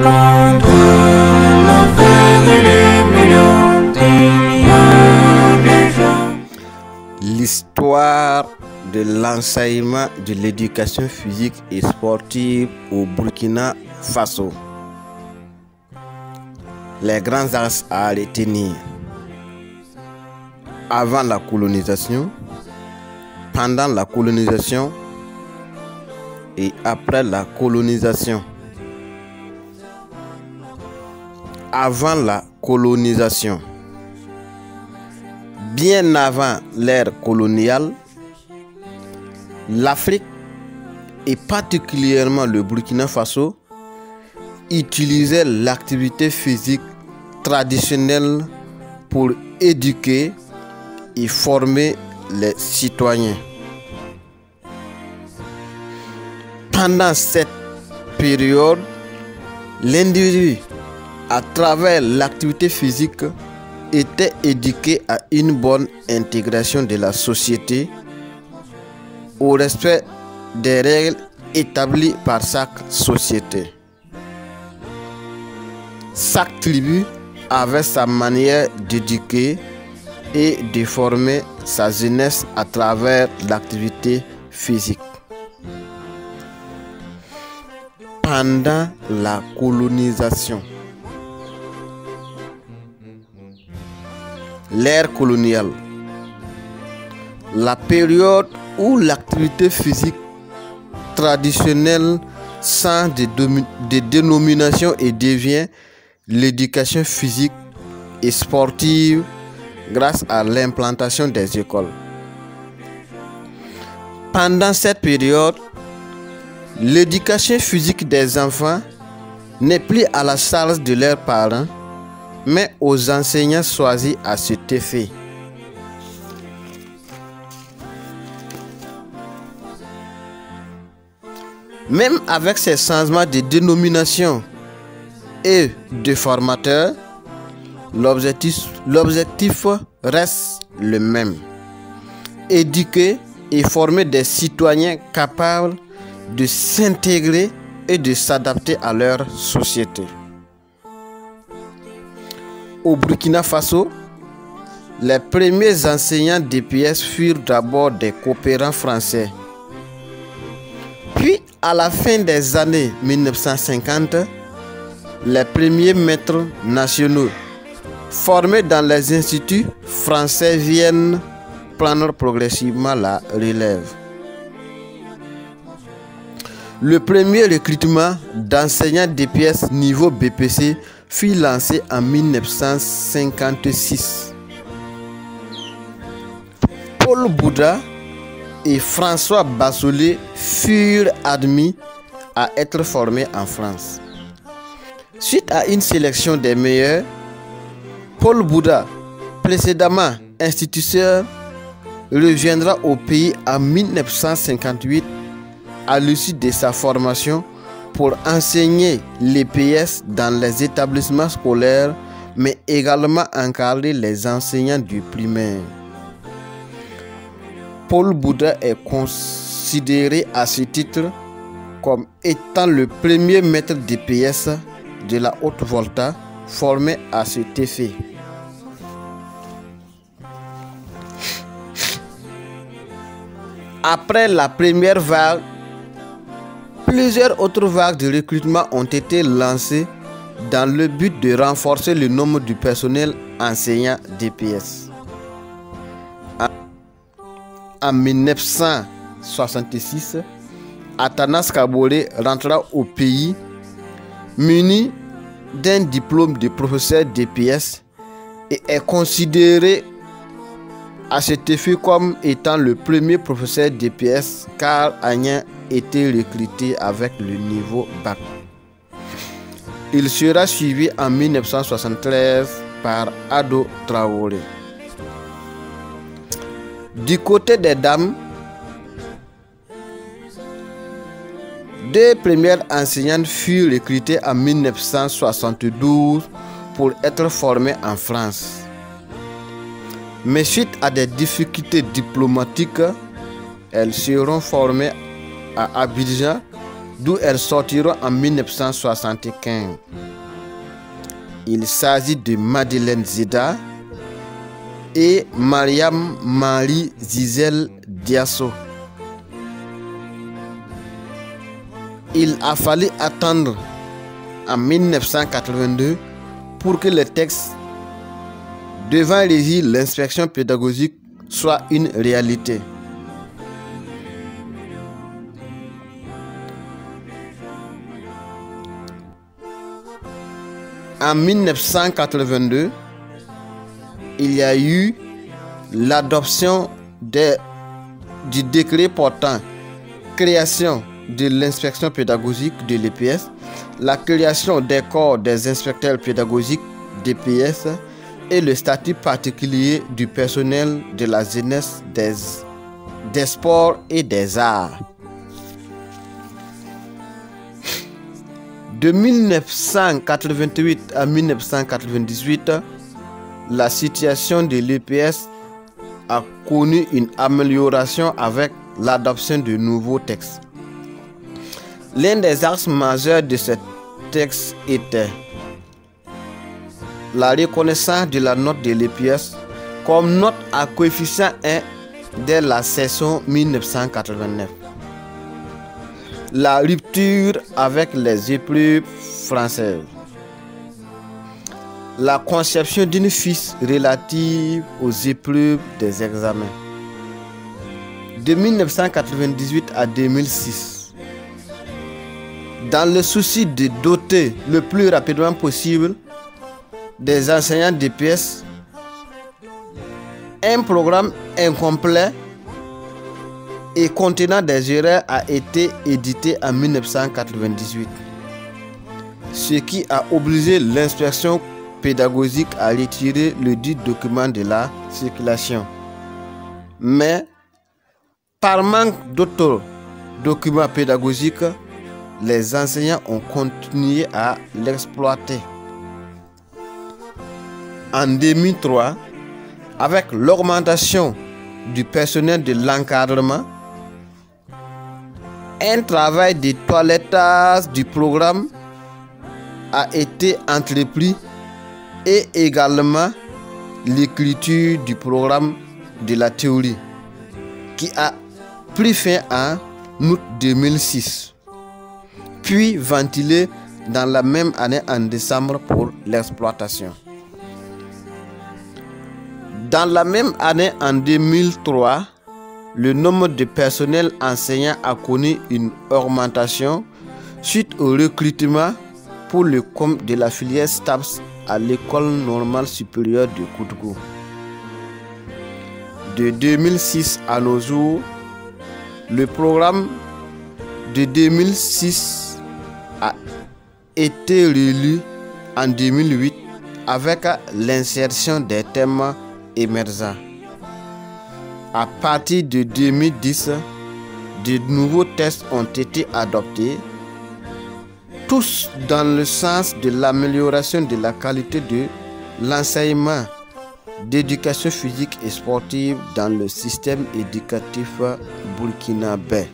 contre l'enfer et des millions de gens. L'histoire de l'enseignement de l'éducation physique et sportive au Burkina Faso. Les grands axes à retenir: avant la colonisation, pendant la colonisation et après la colonisation. Avant la colonisation. Bien avant l'ère coloniale, l'Afrique et particulièrement le Burkina Faso utilisait l'activité physique traditionnelle pour éduquer et former les citoyens. Pendant cette période, l'individu, à travers l'activité physique, était éduqué à une bonne intégration de la société, au respect des règles établies par chaque société. Chaque tribu avait sa manière d'éduquer et de former sa jeunesse à travers l'activité physique. Pendant la colonisation, l'ère coloniale, la période où l'activité physique traditionnelle change de dénomination et devient l'éducation physique et sportive grâce à l'implantation des écoles. Pendant cette période, l'éducation physique des enfants n'est plus à la charge de leurs parents, mais aux enseignants choisis à cet effet. Même avec ces changements de dénomination et de formateurs, l'objectif reste le même: éduquer et former des citoyens capables de s'intégrer et de s'adapter à leur société. Au Burkina Faso, les premiers enseignants d'EPS furent d'abord des coopérants français. Puis, à la fin des années 1950, les premiers maîtres nationaux formés dans les instituts français viennent prendre progressivement la relève. Le premier recrutement d'enseignants d'EPS niveau BPC fut lancé en 1956. Paul Bouda et François Bassolé furent admis à être formés en France. Suite à une sélection des meilleurs, Paul Bouda, précédemment instituteur, reviendra au pays en 1958 à l'issue de sa formation pour enseigner l'EPS dans les établissements scolaires, mais également encadrer les enseignants du primaire. Paul Bouda est considéré à ce titre comme étant le premier maître d'EPS de la Haute-Volta formé à cet effet. Après la première vague, plusieurs autres vagues de recrutement ont été lancées dans le but de renforcer le nombre du personnel enseignant d'EPS. En 1966, Atanas Kaboré rentra au pays muni d'un diplôme de professeur d'EPS et est considéré à cet effet comme étant le premier professeur d'EPS car Agnan était recruté avec le niveau bac. Il sera suivi en 1973 par Ado Traoré. Du côté des dames, deux premières enseignantes furent recrutées en 1972 pour être formées en France. Mais suite à des difficultés diplomatiques, elles seront formées à Abidjan d'où elles sortiront en 1975. Il s'agit de Madeleine Zeda et Mariam Marie Zizel Diasso. Il a fallu attendre en 1982 pour que le texte devant régir l'inspection pédagogique soit une réalité. En 1982, il y a eu l'adoption du décret portant création de l'inspection pédagogique de l'EPS, la création des corps des inspecteurs pédagogiques d'EPS et le statut particulier du personnel de la jeunesse, des sports et des arts. De 1988 à 1998, la situation de l'EPS a connu une amélioration avec l'adoption de nouveaux textes. L'un des axes majeurs de ce texte était la reconnaissance de la note de l'EPS comme note à coefficient 1 dès la session 1989. La rupture avec les épreuves françaises. La conception d'une fiche relative aux épreuves des examens. De 1998 à 2006. Dans le souci de doter le plus rapidement possible des enseignants d'EPS, un programme incomplet et contenant des erreurs a été édité en 1998, ce qui a obligé l'inspection pédagogique à retirer le dit document de la circulation. Mais, par manque d'autres documents pédagogiques, les enseignants ont continué à l'exploiter. En 2003, avec l'augmentation du personnel de l'encadrement, un travail de toilettage du programme a été entrepris et également l'écriture du programme de la théorie qui a pris fin en août 2006, puis ventilé dans la même année en décembre pour l'exploitation. Dans la même année en 2003, le nombre de personnels enseignants a connu une augmentation suite au recrutement pour le compte de la filière STAPS à l'école normale supérieure de Koutgou. De 2006 à nos jours, le programme de 2006 a été relu en 2008 avec l'insertion des thèmes émergents. À partir de 2010, de nouveaux tests ont été adoptés, tous dans le sens de l'amélioration de la qualité de l'enseignement d'éducation physique et sportive dans le système éducatif burkinabé.